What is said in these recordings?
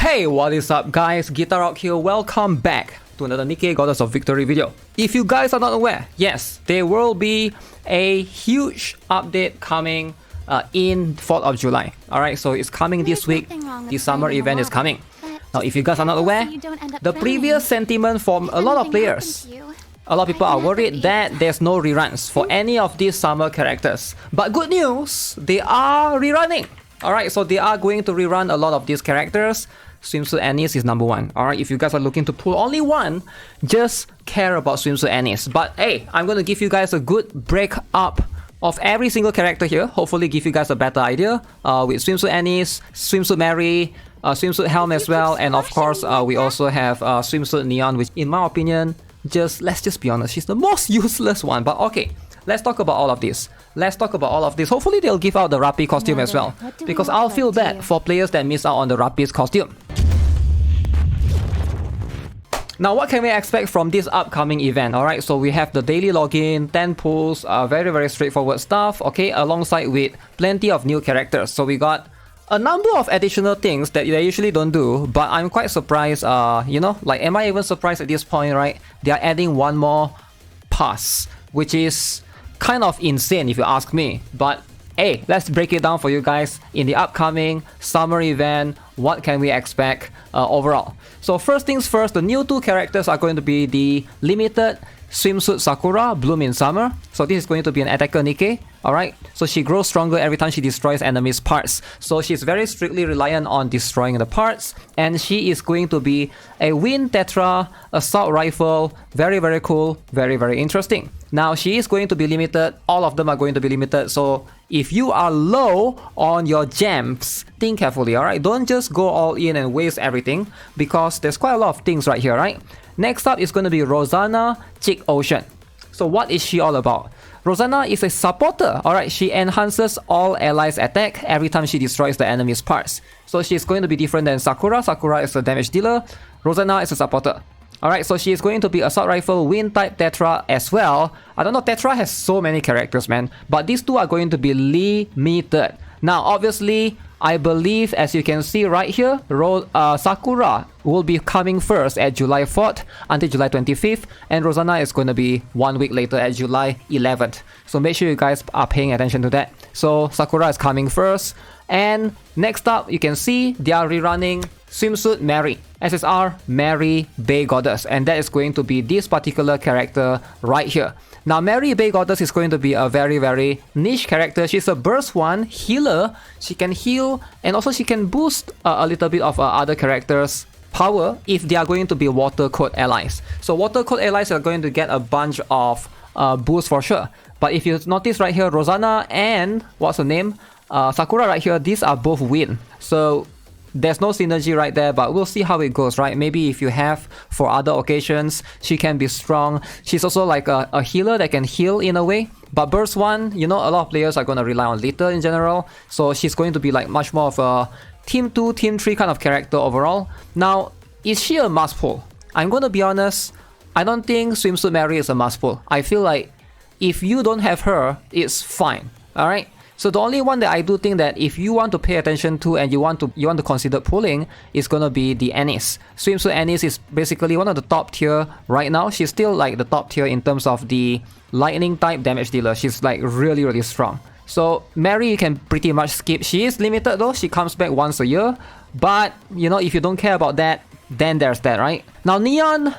Hey, what is up guys, GuitarRock here, welcome back to another Nikke Goddess of Victory video. If you guys are not aware, yes, there will be a huge update coming in 4th of July. Alright, so it's coming this week, the summer event is coming. Now if you guys are not aware, the previous sentiment from a lot of players, a lot of people are worried that there's no reruns for any of these summer characters. But good news, they are rerunning. Alright, so they are going to rerun a lot of these characters. Swimsuit Anis is number one. Alright, if you guys are looking to pull only one, just care about Swimsuit Anis. But hey, I'm going to give you guys a good breakup of every single character here. Hopefully give you guys a better idea with Swimsuit Anis, Swimsuit Mary, Swimsuit Helm as well. And of course, we also have Swimsuit Neon, which in my opinion, let's just be honest, she's the most useless one. But okay, let's talk about all of this. Hopefully they'll give out the Rappi costume as well, because I'll feel bad for players that miss out on the Rappi's costume. Now what can we expect from this upcoming event? Alright, so we have the daily login, 10 pulls, very straightforward stuff, okay, alongside with plenty of new characters. So we got a number of additional things that they usually don't do, but I'm quite surprised, you know, like am I even surprised at this point, right? They are adding one more pass, which is kind of insane if you ask me. But hey, let's break it down for you guys in the upcoming summer event. What can we expect overall? So first things first, the new two characters are going to be the limited Swimsuit Sakura, Bloom in Summer. So this is going to be an attacker Nikke. Alright, so she grows stronger every time she destroys enemies' parts. So she's very strictly reliant on destroying the parts. And she is going to be a Wind Tetra Assault Rifle. Very cool, very interesting. Now she is going to be limited, all of them are going to be limited. So if you are low on your gems, think carefully, alright? Don't just go all in and waste everything, because there's quite a lot of things right here, right? Next up is going to be Rosanna Chick Ocean. So what is she all about? Rosanna is a supporter, alright? She enhances all allies' attack every time she destroys the enemy's parts. So she's going to be different than Sakura. Sakura is a damage dealer. Rosanna is a supporter. Alright, so she is going to be Assault Rifle, Wind type Tetra as well. I don't know, Tetra has so many characters, man. But these two are going to be limited. Now, obviously, I believe, as you can see right here, Sakura will be coming first at July 4th until July 25th. And Rosanna is going to be 1 week later at July 11th. So make sure you guys are paying attention to that. So Sakura is coming first. And next up, you can see they are rerunning Swimsuit Mary, SSR Mary Bay Goddess, and that is going to be this particular character right here. Now Mary Bay Goddess is going to be a very niche character. She's a burst one healer. She can heal, and also she can boost a little bit of other characters' power if they are going to be water code allies. So water code allies are going to get a bunch of boosts for sure. But if you notice right here, Rosanna and what's her name, Sakura right here, these are both wind. So there's no synergy right there, but we'll see how it goes, right? Maybe if you have for other occasions, she can be strong. She's also like a healer that can heal in a way. But Burst 1, you know, a lot of players are going to rely on Lita in general. So she's going to be like much more of a Team 2, Team 3 kind of character overall. Now, is she a must pull? I'm going to be honest, I don't think Swimsuit Mary is a must pull. I feel like if you don't have her, it's fine, alright? So the only one that I do think that if you want to pay attention to and you want to consider pulling is gonna be the Anis. Swimsuit Anis is basically one of the top tier right now. She's still like the top tier in terms of the lightning type damage dealer. She's like really strong. So Mary you can pretty much skip. She is limited though. She comes back once a year. But you know, if you don't care about that, then there's that, right? Now Neon,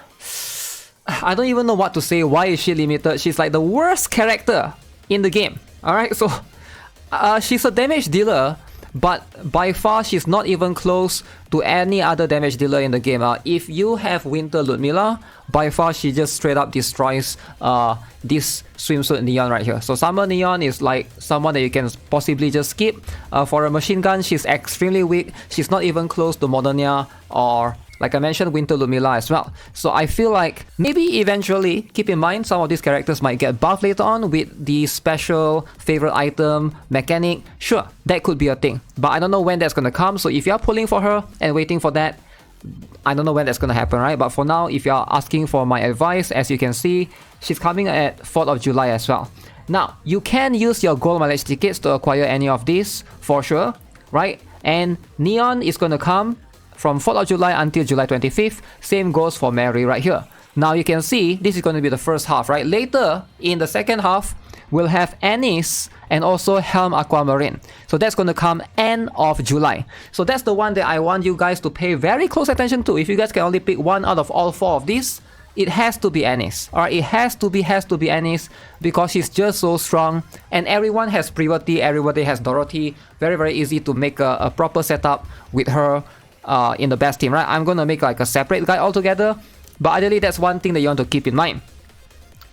I don't even know what to say. Why is she limited? She's like the worst character in the game. Alright, so she's a damage dealer, but by far she's not even close to any other damage dealer in the game. If you have Winter Ludmilla, by far she just straight up destroys this Swimsuit Neon right here. So Summer Neon is like someone that you can possibly just skip. For a machine gun, she's extremely weak. She's not even close to Modernia or, like I mentioned, Winter Ludmilla as well. So I feel like maybe eventually, keep in mind, some of these characters might get buffed later on with the special favorite item mechanic. Sure, that could be a thing. But I don't know when that's gonna come. So if you're pulling for her and waiting for that, I don't know when that's gonna happen, right? But for now, if you're asking for my advice, as you can see, she's coming at 4th of July as well. Now, you can use your gold mileage tickets to acquire any of these for sure, right? And Neon is gonna come from 4th of July until July 25th. Same goes for Mary right here. Now you can see this is going to be the first half, right? Later in the second half, we'll have Anise and also Helm Aquamarine. So that's going to come end of July. So that's the one that I want you guys to pay very close attention to. If you guys can only pick one out of all 4 of these, it has to be Anise. Alright, it has to be Anise because she's just so strong. And everyone has Privati, everybody has Dorothy. Very, very easy to make a proper setup with her in the best team, right? I'm going to make like a separate guide altogether. But ideally, that's one thing that you want to keep in mind.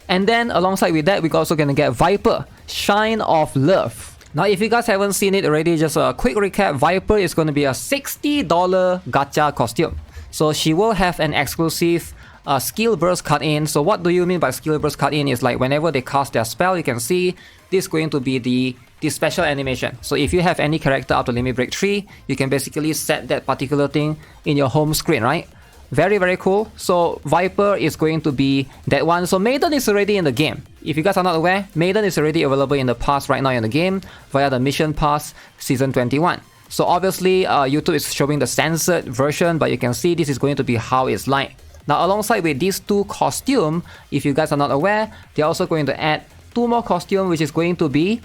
And then alongside with that, we're also going to get Viper, Shine of Love. Now, if you guys haven't seen it already, just a quick recap. Viper is going to be a $60 gacha costume. So she will have an exclusive skill burst cut in. So what do you mean by skill burst cut in? Is like whenever they cast their spell, you can see this is going to be the special animation. So if you have any character up to limit break 3, you can basically set that particular thing in your home screen, right? Very, very cool. So Viper is going to be that one. So Maiden is already in the game. If you guys are not aware, Maiden is already available in the pass right now in the game via the Mission Pass Season 21. So obviously YouTube is showing the censored version, but you can see this is going to be how it's like. Now alongside with these 2 costumes, if you guys are not aware, they're also going to add 2 more costumes, which is going to be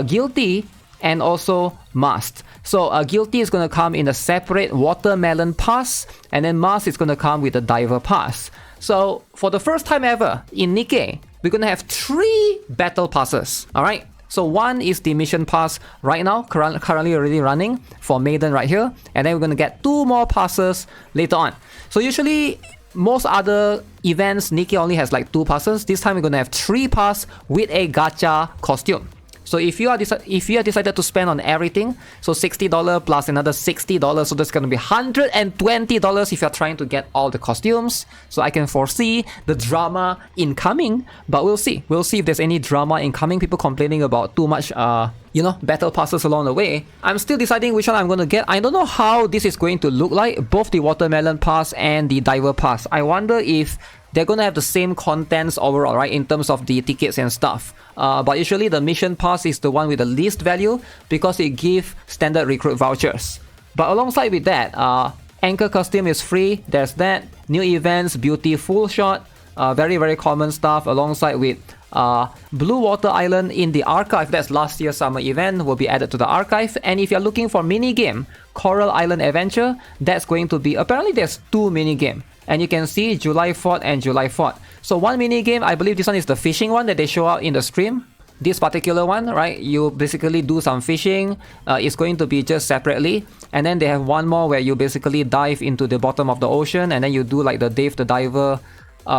Guilty and also Masked. So Guilty is going to come in a separate Watermelon Pass, and then Masked is going to come with the Diver Pass. So for the first time ever in Nikke, we're going to have 3 Battle Passes. Alright, so one is the Mission Pass right now, currently already running for Maiden right here, and then we're going to get 2 more passes later on. So usually, most other events, Nikke only has like 2 passes. This time we're going to have 3 passes with a gacha costume. So if you are decided to spend on everything, so $60 plus another $60, so that's going to be $120 if you're trying to get all the costumes. So I can foresee the drama incoming, but we'll see. We'll see if there's any drama incoming. People complaining about too much, battle passes along the way. I'm still deciding which one I'm going to get. I don't know how this is going to look like, both the Watermelon Pass and the Diver Pass. I wonder if they're going to have the same contents overall, right, in terms of the tickets and stuff. But usually the Mission Pass is the one with the least value because it gives standard recruit vouchers. But alongside with that, Anchor costume is free. There's that. New events, Beauty Full Shot, very, very common stuff. Alongside with Blue Water Island in the archive, that's last year's summer event, will be added to the archive. And if you're looking for mini game, Coral Island Adventure, that's going to be, apparently there's 2 mini game. And you can see July 4th and July 4th. So one mini game, I believe this one is the fishing one that they show out in the stream. This particular one, right, you basically do some fishing. It's going to be just separately. And then they have one more where you basically dive into the bottom of the ocean and then you do like the Dave the Diver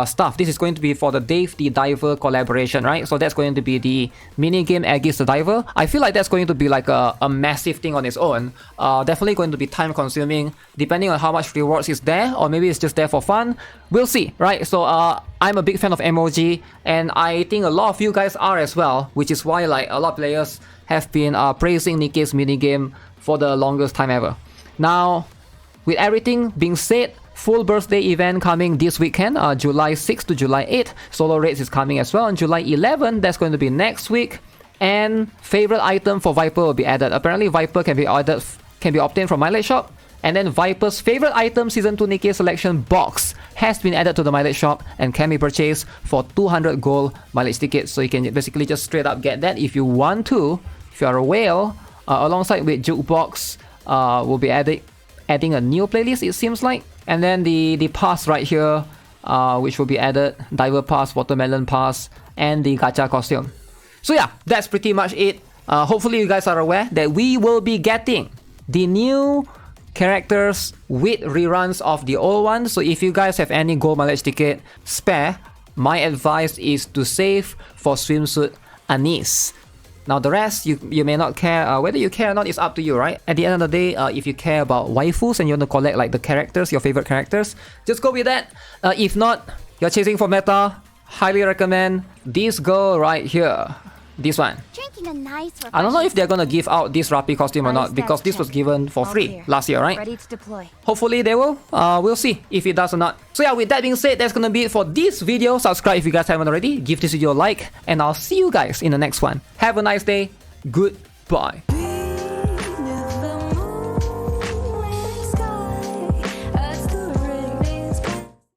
stuff. This is going to be for the Dave the Diver collaboration, right? So that's going to be the mini game Aegis the Diver. I feel like that's going to be like a massive thing on its own. Definitely going to be time consuming depending on how much rewards is there, or maybe it's just there for fun. We'll see, right? So I'm a big fan of emoji, and I think a lot of you guys are as well, which is why like a lot of players have been praising Nikke's minigame for the longest time ever. Now, with everything being said, full birthday event coming this weekend, July 6th to July 8th. Solo raids is coming as well on July 11th. That's going to be next week. And favorite item for Viper will be added. Apparently, Viper can be obtained from Mileage Shop. And then Viper's favorite item Season 2 Nikke Selection box has been added to the Mileage Shop and can be purchased for 200 gold mileage tickets. So you can basically just straight up get that if you want to. If you are a whale, alongside with Jukebox, will be adding a new playlist, it seems like. And then the pass right here, which will be added, Diver Pass, Watermelon Pass, and the gacha costume. So yeah, that's pretty much it. Hopefully you guys are aware that we will be getting the new characters with reruns of the old ones. So if you guys have any gold mileage ticket spare, my advice is to save for Swimsuit Anise. Now the rest, you may not care. Whether you care or not is up to you, right? At the end of the day, if you care about waifus and you want to collect like the characters, your favorite characters, just go with that. If not, you're chasing for meta, highly recommend this girl right here. This one. I don't know if they're gonna give out this Rappi costume or not, because this was given for free last year, right? Ready to deploy. Hopefully they will. We'll see if it does or not. So yeah, with that being said, that's gonna be it for this video. Subscribe if you guys haven't already. Give this video a like, and I'll see you guys in the next one. Have a nice day. Goodbye.